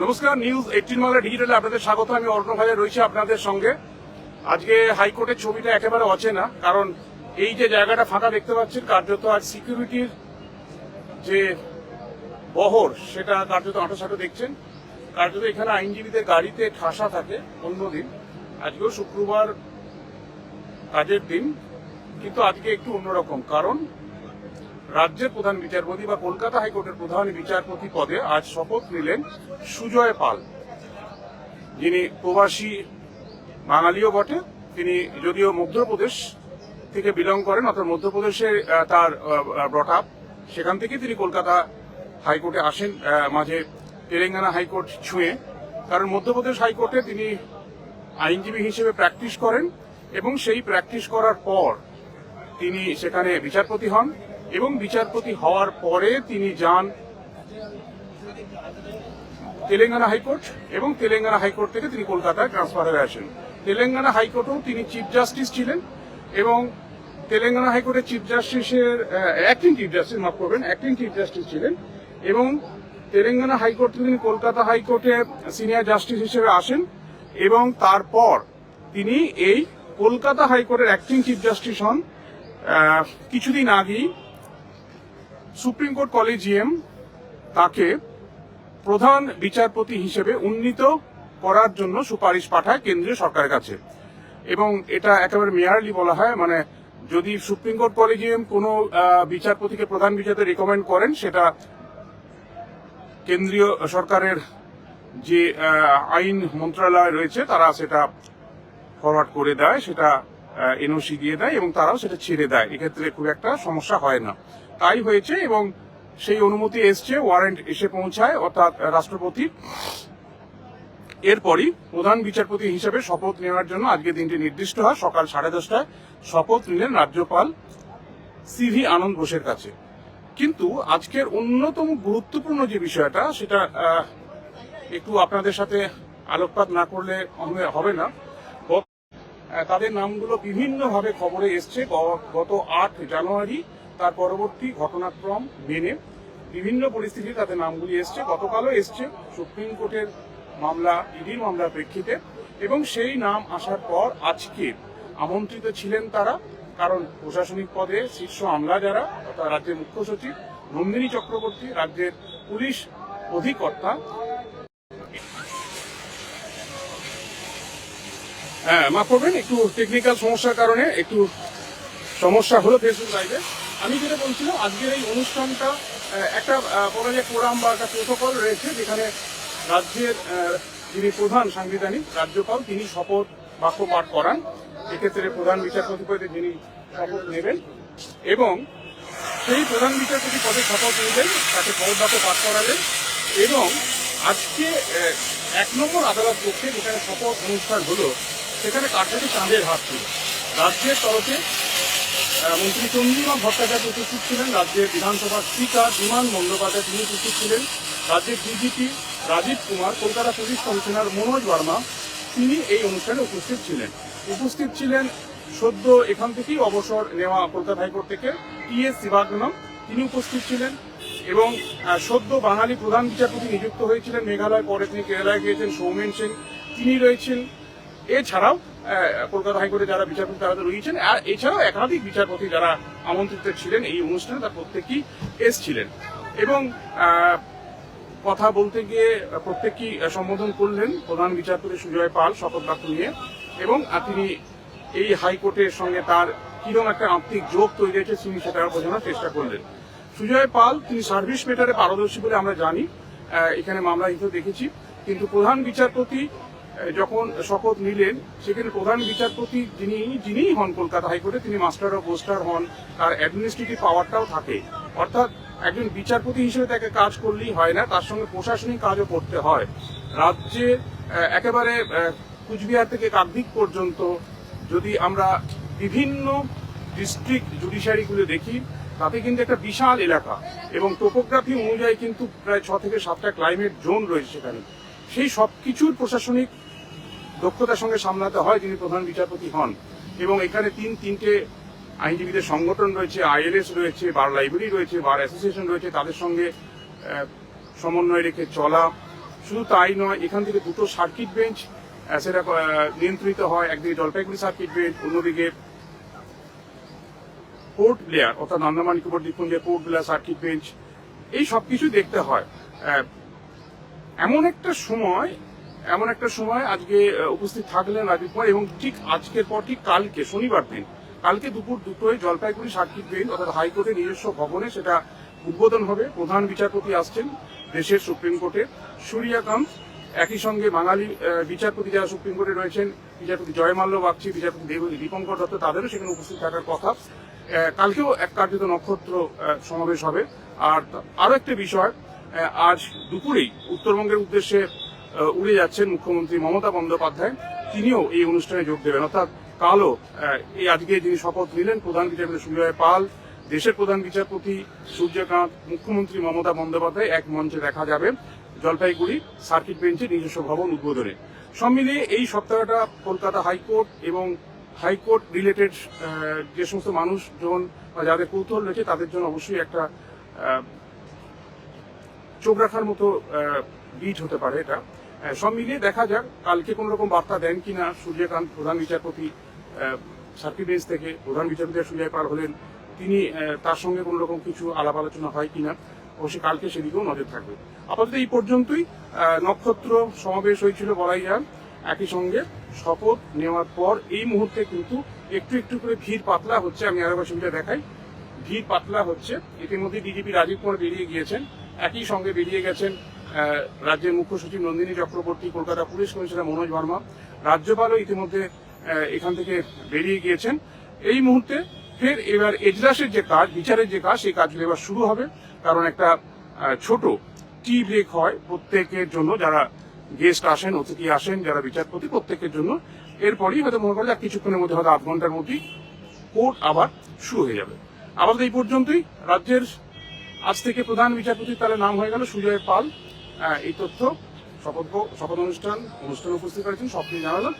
নমস্কার, নিউজ 18 বাংলা ডিজিটালে আপনাদের স্বাগত। আমি অর্ণব ভাইয়া রয়েছি আপনাদের সঙ্গে। আজকে হাইকোর্টের ছবিটা একেবারে অচেনা, কারণ এই যে জায়গাটা ফাঁকা দেখতে পাচ্ছেন, কার্যত আজ সিকিউরিটির যে বহর সেটা কার্যত আঁটাসাঁটো দেখছেন। কার্যত এখানে আইনজীবীদের গাড়িতে ঠাসা থাকে অন্যদিন। আজকেও শুক্রবার কাজের দিন, কিন্তু আজকে একটু অন্যরকম, কারণ রাজ্যের প্রধান বিচারপতি বা কলকাতা হাইকোর্টের প্রধান বিচারপতি পদে আজ শপথ নিলেন সুজয় পাল, যিনি প্রবাসী বাঙালিও বটে। তিনি যদিও মধ্যপ্রদেশ থেকে বিলং করেন, অর্থাৎ মধ্যপ্রদেশে তার ব্রট আপ, সেখান থেকে তিনি কলকাতা হাইকোর্টে আসেন, মাঝে তেলেঙ্গানা হাইকোর্ট ছুঁয়ে। কারণ মধ্যপ্রদেশ হাইকোর্টে তিনি আইনজীবী হিসেবে প্র্যাকটিস করেন এবং সেই প্র্যাকটিস করার পর তিনি সেখানে বিচারপতি হন এবং বিচারপতি হওয়ার পরে তিনি যান তেলেঙ্গানা হাইকোর্ট এবং তেলেঙ্গানা হাইকোর্ট থেকে তিনি কলকাতায় ট্রান্সফার হয়ে আসেন। তেলেঙ্গানা হাইকোর্টেও তিনি চিফ জাস্টিস ছিলেন এবং তেলেঙ্গানা হাইকোর্টের চিফ জাস্টিসের অ্যাক্টিং চিফ জাস্টিস ছিলেন এবং তেলেঙ্গানা হাইকোর্ট থেকে তিনি কলকাতা হাইকোর্টে সিনিয়র জাস্টিস হিসেবে আসেন এবং তারপর তিনি এই কলকাতা হাইকোর্টের অ্যাক্টিং চিফ জাস্টিস হন। কিছুদিন আগেই সুপ্রিম কোর্ট কলেজিয়াম তাকে প্রধান বিচারপতি হিসেবে উন্নীত করার জন্য সুপারিশ পাঠায় কেন্দ্রীয় সরকারের কাছে, এবং এটা একেবারে মেয়ারলি বলা হয়, মানে যদি সুপ্রিম কোর্ট কলেজিয়াম কোনো বিচারপতিকে প্রধান বিচারপতি রেকমেন্ড করেন, সেটা কেন্দ্রীয় সরকারের যে আইন মন্ত্রণালয় রয়েছে তারা সেটা ফরওয়ার্ড করে দেয়, সেটা এনওসি দিয়ে দেয় এবং তারাও সেটা ছেড়ে দেয়। এক্ষেত্রে খুব একটা সমস্যা হয় না। তাই হয়েছে এবং সেই অনুমতি এসছে, ওয়ারেন্ট এসে পৌঁছায় অর্থাৎ রাষ্ট্রপতি। এরপরই প্রধান বিচারপতি হিসেবে শপথ নেওয়ার জন্য আজকে দিনটি নির্দিষ্ট হয়। সকাল 10:30টায় শপথ নিলেন রাজ্যপাল সিভি আনন্দ বোসের কাছে। কিন্তু আজকের অন্যতম গুরুত্বপূর্ণ যে বিষয়টা, সেটা একটু আপনাদের সাথে আলোকপাত না করলে হবে না। তাদের নামগুলো বিভিন্নভাবে খবরে এসছে। গত 8 জানুয়ারি তার পরবর্তী ঘটনাক্রম মেনে বিভিন্ন পরিস্থিতি তাদের নামগুলি এসছে। গতকালও এসছে সুপ্রিম কোর্টের মামলা, ইডির মামলার প্রেক্ষিতে, এবং সেই নাম আসার পর আজকে আমন্ত্রিত ছিলেন তারা। কারণ প্রশাসনিক পদে শীর্ষ আমলা যারা, অর্থাৎ রাজ্যের মুখ্য সচিব নন্দিনী চক্রবর্তী, রাজ্যের পুলিশ অধিকর্তা, মাফ করবেন, একটু টেকনিক্যাল সমস্যার কারণে একটু সমস্যা হলো ফেসবুক লাইভে। আমি যেটা বলছিলাম, আজকের এই অনুষ্ঠানটা একটা বলা যায় কোরাম বা একটা প্রোটোকল রয়েছে, যেখানে রাজ্যের যিনি প্রধান সাংবিধানিক রাজ্যপাল, তিনি শপথ বাক্য পাঠ করান। এক্ষেত্রে প্রধান বিচারপতি পদে যিনি শপথ নেবেন এবং সেই প্রধান বিচারপতি পদে শপথ নিলেন, তাকে শপথ বাক্য পাঠ করালেন। এবং আজকে 1 নম্বর আদালত কক্ষে যেখানে শপথ অনুষ্ঠান হলো, সেখানে কার্যত চাঁদের হাত ছিল। রাজ্যের তরফে মন্ত্রী চন্দ্রিমা ভট্টাচার্য উপস্থিত ছিলেন, রাজ্যের বিধানসভার স্পিকার বিমান বন্দ্যোপাধ্যায় তিনি উপস্থিত ছিলেন, রাজ্যের DGP Rajeev Kumar, Kolkata police commissioner Manoj Verma তিনি এই অনুষ্ঠানে উপস্থিত ছিলেন। সদ্য এখান থেকেই অবসর নেওয়া কলকাতা হাইকোর্ট থেকে টি.এস. শিবাগনম তিনি উপস্থিত ছিলেন, এবং সদ্য বাঙালি প্রধান বিচারপতি নিযুক্ত হয়েছিলেন মেঘালয়, পরে তিনি কেরালায় গিয়েছেন, সৌমেন সেন তিনি রয়েছেন। এছাড়াও কলকাতা হাইকোর্টে যারা বিচারপতি তারা রয়েছেন, আর এছাড়াও একাধিক বিচারপতি যারা আমন্ত্রিত ছিলেন এই অনুষ্ঠানে, তার প্রত্যেকেই এসছিলেন এবং কথা বলতে গিয়ে প্রত্যেকেই সম্বোধন করলেন প্রধান বিচারপতি সুজয় পাল শপথ বাক্য নিয়ে, এবং তিনি এই হাইকোর্টের সঙ্গে তার কিরকম একটা আত্মিক যোগ তৈরি হয়েছে তিনি সেটা বোঝানোর চেষ্টা করলেন। সুজয় পাল তিনি সার্ভিস ম্যাটারে পারদর্শী বলে আমরা জানি, এখানে মামলা হিসেবে দেখেছি, কিন্তু প্রধান বিচারপতি যখন শপথ নিলেন, সেখানে প্রধান বিচারপতি যিনি হন কলকাতা হাইকোর্টে, তিনি মাস্টার অফ পোস্টার হন, তার অ্যাডমিনিস্ট্রেটিভ পাওয়ারটাও থাকে। অর্থাৎ একজন বিচারপতি হিসেবে তাকে কাজ করলেই হয় না, তার সঙ্গে প্রশাসনিক কাজও করতে হয়। রাজ্যে একেবারে কুচবিহার থেকে কাকদ্বীপ পর্যন্ত যদি আমরা বিভিন্ন ডিস্ট্রিক্ট জুডিশিয়ারিগুলো দেখি, তাতে কিন্তু একটা বিশাল এলাকা এবং টোপোগ্রাফি অনুযায়ী কিন্তু প্রায় 6 থেকে 7টা ক্লাইমেট জোন রয়েছে সেখানে। সেই সব কিছুর প্রশাসনিক দক্ষতার সঙ্গে সামলাতে হয় যিনি প্রধান বিচারপতি হন। এবং এখানে তিনটে আইনজীবীদের সংগঠন রয়েছে, আইএলএস রয়েছে, বার লাইব্রেরি রয়েছে, বার অ্যাসোসিয়েশন রয়েছে, তাদের সঙ্গে সমন্বয় রেখে চলা শুধু তাই নয়, এখান থেকে দুটো সার্কিট বেঞ্চ সেটা নিয়ন্ত্রিত হয়, একদিকে জলপাইগুড়ি সার্কিট বেঞ্চ, অন্যদিকে পোর্ট ব্লেয়ার অর্থাৎ আন্দামান নিকোবর দ্বীপপুঞ্জে পোর্ট ব্লেয়ার সার্কিট বেঞ্চ। এই সবকিছু দেখতে হয়। এমন একটা সময় আজকে উপস্থিত থাকলেন রাজীব কুমার, এবং ঠিক আজকের পর ঠিক কালকে শনিবার দিন, কালকে দুপুর 2টোয় জলপাইগুড়ি সার্কিট বেঞ্চ অর্থাৎ হাইকোর্টের নিজস্ব ভবনে সেটা উদ্বোধন হবে। প্রধান বিচারপতি আসছেন দেশের সুপ্রিম কোর্টের সূর্যকান্ত, একই সঙ্গে বাঙালি বিচারপতি যারা সুপ্রিম কোর্টে রয়েছেন, বিচারপতি জয়মাল্য বাগচি, বিচারপতি দীপঙ্কর দত্ত, তাদেরও সেখানে উপস্থিত থাকার কথা। কালকেও এক কার্যত নক্ষত্র সমাবেশ হবে। আর আরো একটা বিষয়, আজ দুপুরেই উত্তরবঙ্গের উদ্দেশ্যে উড়ে যাচ্ছেন মুখ্যমন্ত্রী মমতা বন্দ্যোপাধ্যায়, তিনিও এই অনুষ্ঠানে যোগ দেবেন। অর্থাৎ কালও আজকে যিনি শপথ নিলেন প্রধান বিচারপতি সুজয় পাল, দেশের প্রধান বিচারপতি সূর্যকান্ত, মুখ্যমন্ত্রী মমতা বন্দ্যোপাধ্যায় এক মঞ্চে দেখা যাবে জলপাইগুড়ি সার্কিট বেঞ্চে নিজস্ব ভবন উদ্বোধনে। সব মিলিয়ে এই সপ্তাহটা কলকাতা হাইকোর্ট এবং হাইকোর্ট রিলেটেড যে সমস্ত মানুষজন বা যাদের কৌতূহল রয়েছে তাদের জন্য অবশ্যই একটা চোখ রাখার মতো বিট হতে পারে এটা। সব মিলিয়ে দেখা যাক কালকে কোন রকম বার্তা দেন কিনা সূর্যকান্ত, প্রধান বিচারপতি সার্কিট বেঞ্চ থেকে। প্রধান বিচারপতি সুজয় পাল হলেন, তিনি তার সঙ্গে কোন রকম কিছু আলাপ আলোচনা হয় কিনা, অবশ্যই কালকে সেদিকেও নজর থাকবে। আপাতত এই পর্যন্তই। নক্ষত্র সমাবেশ হয়েছিল বলাই যায়। একই সঙ্গে শপথ নেওয়ার পর এই মুহূর্তে কিন্তু একটু একটু করে ভিড় পাতলা হচ্ছে। আমি আরেকবার ছবিটা দেখাই, ভিড় পাতলা হচ্ছে। ইতিমধ্যে ডিজিপি রাজীব কুমার বেরিয়ে গিয়েছেন, একই সঙ্গে বেরিয়ে গেছেন রাজ্যের মুখ্য সচিব নন্দিনী চক্রবর্তী, কলকাতা পুলিশ কমিশনার মনোজ ভার্মা, রাজ্যপালও ইতিমধ্যে এখান থেকে বেরিয়ে গিয়েছেন। এই মুহূর্তে ফের এবার এজলাসের যে কাজ, বিচারের যে কাজ, সেই কাজগুলো এবার শুরু হবে। কারণ একটা ছোট টি ব্রেক হয় প্রত্যেকের জন্য, যারা গেস্ট আসেন, অতিথি আসেন, যারা বিচারপতি, প্রত্যেকের জন্য। এরপরই হয়তো মনে করলে কিছুক্ষণের মধ্যে, হয়তো আধ ঘন্টার মধ্যেই কোর্ট আবার শুরু হয়ে যাবে। আপাতত এই পর্যন্তই। রাজ্যের আজ থেকে প্রধান বিচারপতির তাহলে নাম হয়ে গেল সুজয় পাল। এই তথ্য শপথ অনুষ্ঠানে উপস্থিত করেছেন, সবকিছু জানালাম।